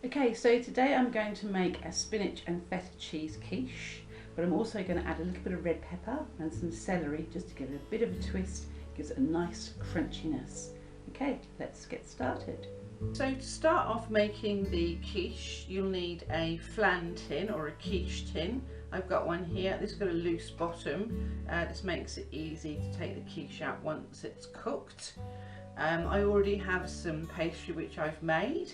Okay, so today I'm going to make a spinach and feta cheese quiche, but I'm also going to add a little bit of red pepper and some celery just to give it a bit of a twist, gives it a nice crunchiness. Okay, let's get started. So to start off making the quiche, you'll need a flan tin or a quiche tin. I've got one here. This has got a loose bottom. This makes it easy to take the quiche out once it's cooked. I already have some pastry which I've made.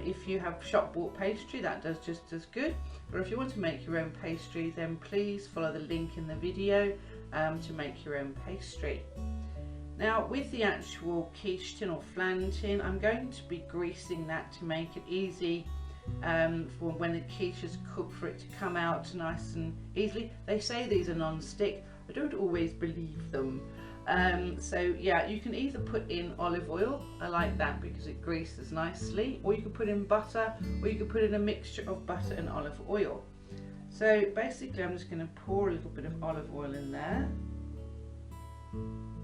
If you have shop bought pastry, that does just as good, but if you want to make your own pastry, then please follow the link in the video to make your own pastry. Now with the actual quiche tin or flan tin, I'm going to be greasing that to make it easy for when the quiche is cooked, for it to come out nice and easily. They say these are non-stick. I don't always believe them. So yeah, you can either put in olive oil, I like that because it greases nicely, or you could put in butter, or you could put in a mixture of butter and olive oil. So basically I'm just going to pour a little bit of olive oil in there. I'm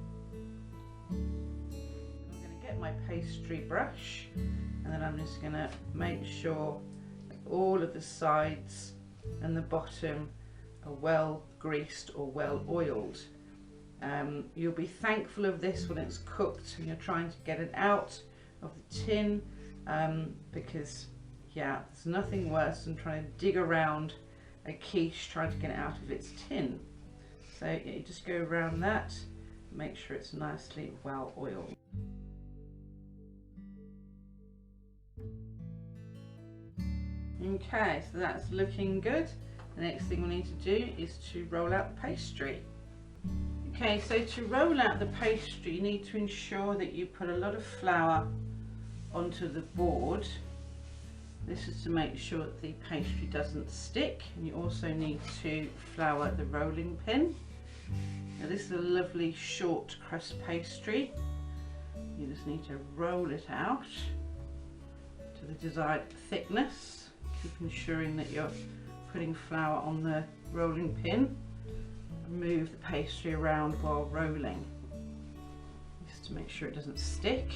going to get my pastry brush, and then I'm just going to make sure that all of the sides and the bottom are well greased or well oiled. You'll be thankful of this when it's cooked and you're trying to get it out of the tin, because yeah, there's nothing worse than trying to dig around a quiche trying to get it out of its tin. So yeah, you just go around that, make sure it's nicely well oiled. Okay, so that's looking good. The next thing we need to do is to roll out the pastry. Okay, so to roll out the pastry, you need to ensure that you put a lot of flour onto the board. This is to make sure that the pastry doesn't stick, and you also need to flour the rolling pin. Now this is a lovely short crust pastry. You just need to roll it out to the desired thickness. Keep ensuring that you're putting flour on the rolling pin. Move the pastry around while rolling, just to make sure it doesn't stick.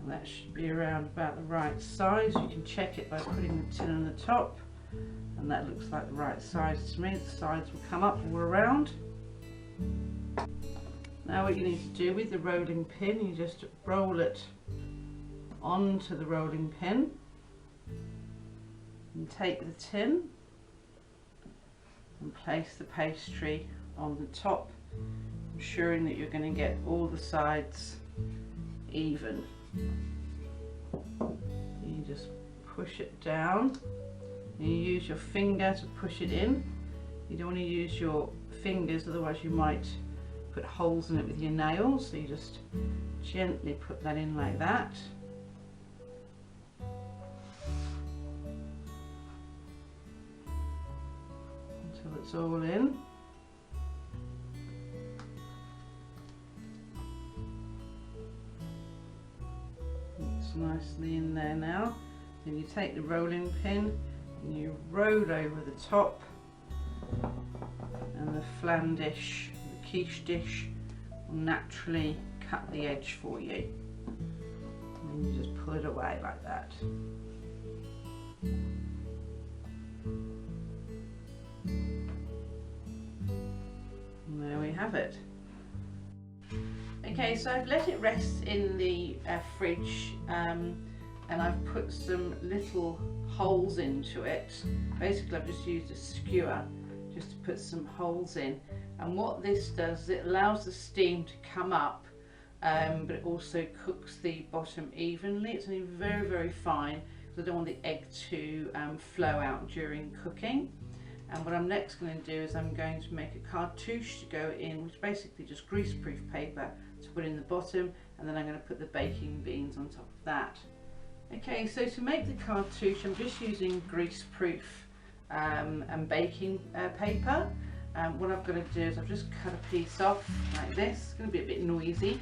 That should be around about the right size. You can check it by putting the tin on the top, and that looks like the right size to me. The sides will come up all around. Now what you need to do with the rolling pin, you just roll it onto the rolling pin and take the tin and place the pastry on the top, ensuring that you're going to get all the sides even. You just push it down, and you use your finger to push it in. You don't want to use your fingers, otherwise you might put holes in it with your nails, so you just gently put that in like that. Until it's all in. Nicely in there now. Then you take the rolling pin and you roll over the top, and the flan dish, the quiche dish, will naturally cut the edge for you. And then you just pull it away like that. And there we have it. Okay, so I've let it rest in the fridge, and I've put some little holes into it. Basically I've just used a skewer just to put some holes in, and what this does is it allows the steam to come up, but it also cooks the bottom evenly. It's only very, very fine because I don't want the egg to flow out during cooking. And what I'm next going to do is I'm going to make a cartouche to go in, which is basically just greaseproof paper to put in the bottom, and then I'm going to put the baking beans on top of that. Okay, so to make the cartouche, I'm just using greaseproof and baking paper. What I've got to do is I've just cut a piece off like this. It's going to be a bit noisy,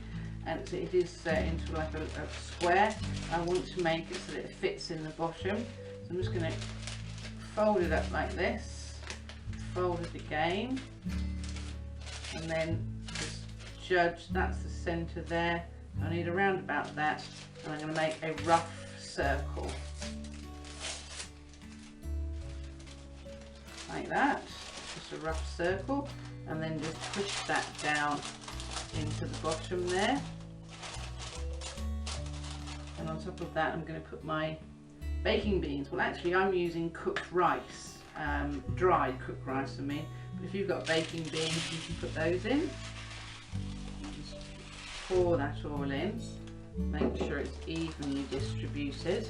and it is into like a square. I want to make it so that it fits in the bottom. So I'm just going to fold it up like this, fold it again, and then just judge that's the centre there. I need around about that, and I'm going to make a rough circle like that, just a rough circle, and then just push that down into the bottom there. And on top of that I'm going to put my baking beans. Well, actually I'm using cooked rice, dried cooked rice I mean, but if you've got baking beans you can put those in. Just pour that all in, make sure it's evenly distributed.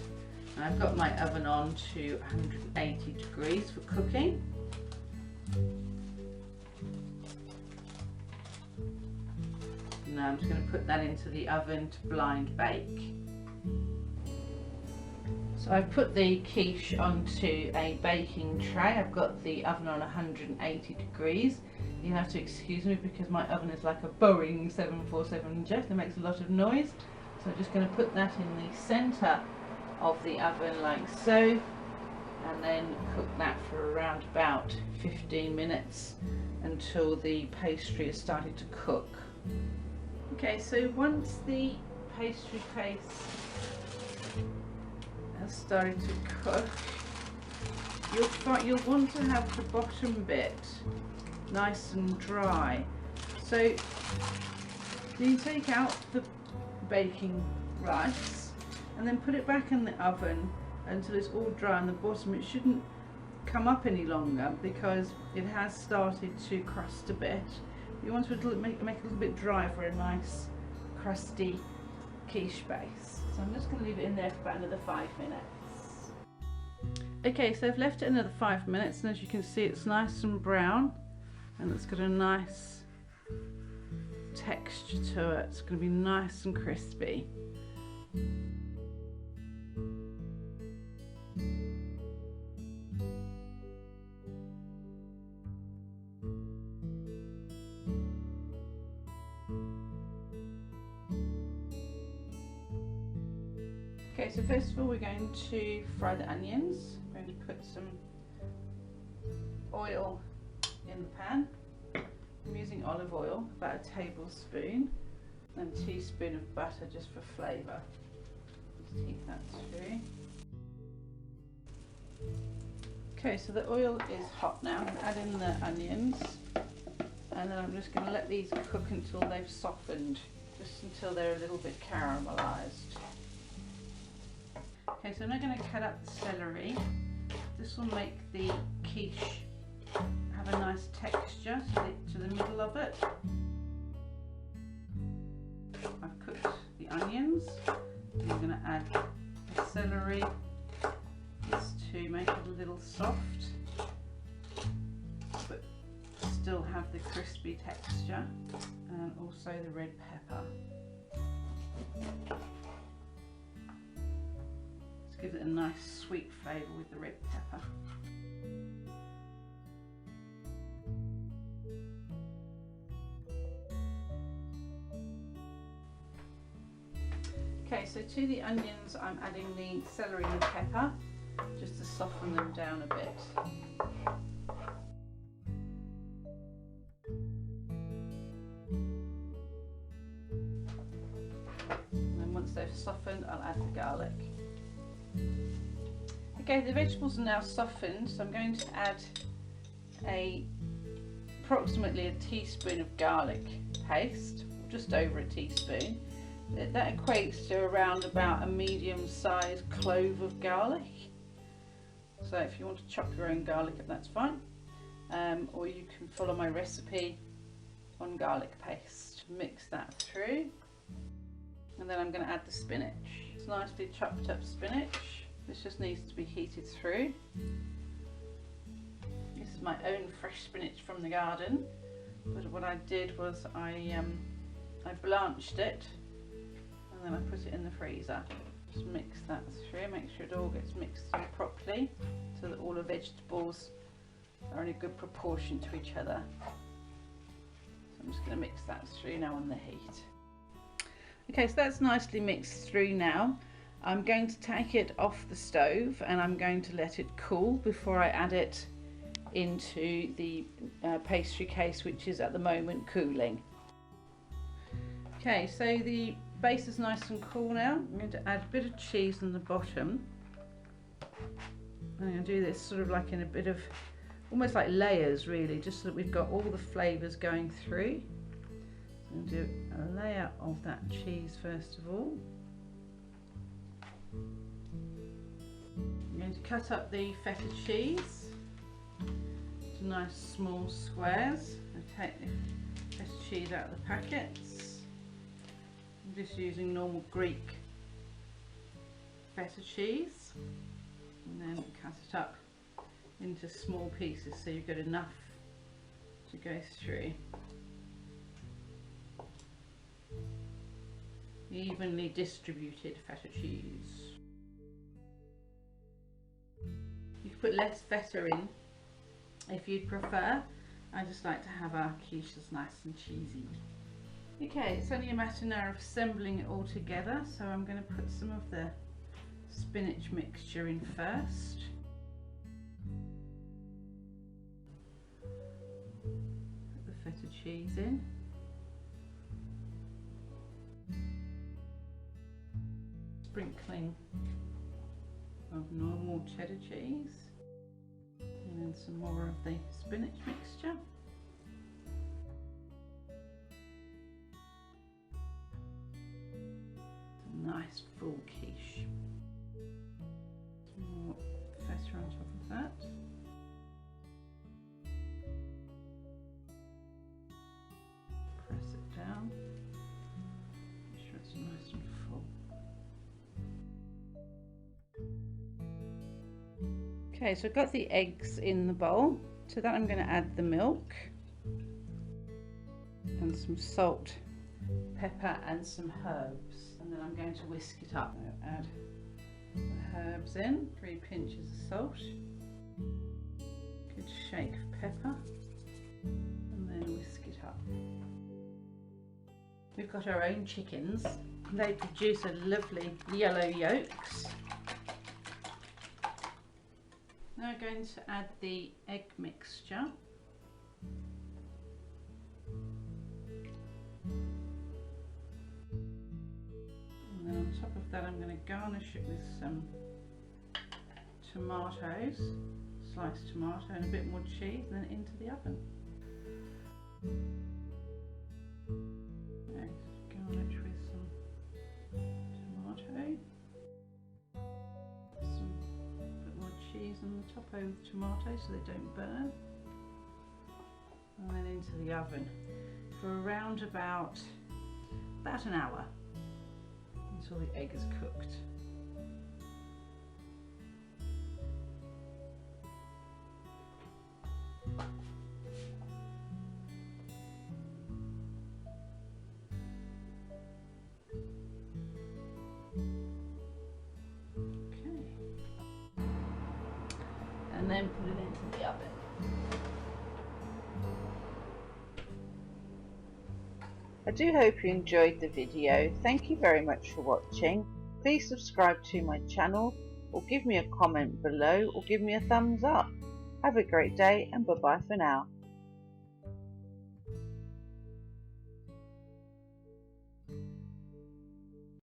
And I've got my oven on to 180 degrees for cooking. Now I'm just going to put that into the oven to blind bake. So I've put the quiche onto a baking tray. I've got the oven on 180 degrees. You have to excuse me because my oven is like a Boeing 747 jet. It makes a lot of noise. So I'm just going to put that in the centre of the oven like so, and then cook that for around about 15 minutes until the pastry has started to cook. Okay, so once the pastry paste has started to cook, you'll want to have the bottom bit nice and dry. So you take out the baking rice and then put it back in the oven until it's all dry on the bottom. It shouldn't come up any longer because it has started to crust a bit. You want to make it a little bit dry for a nice crusty quiche base. So I'm just going to leave it in there for about another 5 minutes. Okay, so I've left it another 5 minutes, and as you can see it's nice and brown and it's got a nice texture to it. It's going to be nice and crispy. Okay, so first of all we're going to fry the onions. We're going to put some oil in the pan. I'm using olive oil, about a tablespoon, and a teaspoon of butter just for flavour. Just heat that through. Okay, so the oil is hot now. I'm going to add in the onions, and then I'm just going to let these cook until they've softened, just until they're a little bit caramelised. Okay, so I'm now going to cut up the celery. This will make the quiche have a nice texture to the middle of it. I've cooked the onions. I'm going to add the celery just to make it a little soft, but still have the crispy texture, and also the red pepper. Gives it a nice sweet flavour with the red pepper. Okay, so to the onions I'm adding the celery and pepper just to soften them down a bit. And then once they've softened I'll add the garlic. Okay, the vegetables are now softened, so I'm going to add approximately a teaspoon of garlic paste, just over a teaspoon. That equates to around about a medium-sized clove of garlic. So if you want to chop your own garlic up, that's fine. Or you can follow my recipe on garlic paste. Mix that through. And then I'm going to add the spinach. It's nicely chopped up spinach. This just needs to be heated through. This is my own fresh spinach from the garden, but what I did was I blanched it and then I put it in the freezer. Just mix that through, make sure it all gets mixed through properly so that all the vegetables are in a good proportion to each other. So I'm just going to mix that through now on the heat. Okay, so that's nicely mixed through now. I'm going to take it off the stove and I'm going to let it cool before I add it into the pastry case, which is at the moment cooling. Okay, so the base is nice and cool now. I'm going to add a bit of cheese on the bottom. I'm going to do this sort of like in a bit of, almost like layers really, just so that we've got all the flavours going through. So I'm going to do a layer of that cheese first of all. I'm going to cut up the feta cheese into nice small squares. I take the feta cheese out of the packets. I'm just using normal Greek feta cheese, and then cut it up into small pieces so you've got enough to go through. Evenly distributed feta cheese. You can put less feta in if you'd prefer. I just like to have our quiche that's nice and cheesy. Okay, it's only a matter now of assembling it all together, so I'm going to put some of the spinach mixture in first. Put the feta cheese in. Sprinkling of normal cheddar cheese, and then some more of the spinach mixture. Nice full quiche. Some more feta on top of that. Press it down. Make sure it's nice and full. Okay, so I've got the eggs in the bowl. To that I'm going to add the milk and some salt, pepper and some herbs, and then I'm going to whisk it up. I'll add the herbs in, 3 pinches of salt, good shake of pepper, and then whisk it up. We've got our own chickens. They produce a lovely yellow yolks. Now I'm going to add the egg mixture. And then on top of that I'm going to garnish it with some tomatoes, sliced tomato and a bit more cheese, and then into the oven. Okay, garnish with some tomato. Cheese on the top over the tomatoes so they don't burn, and then into the oven for around about an hour until the egg is cooked. And then put it into the oven. I do hope you enjoyed the video. Thank you very much for watching. Please subscribe to my channel, or give me a comment below, or give me a thumbs up. Have a great day, and bye bye for now.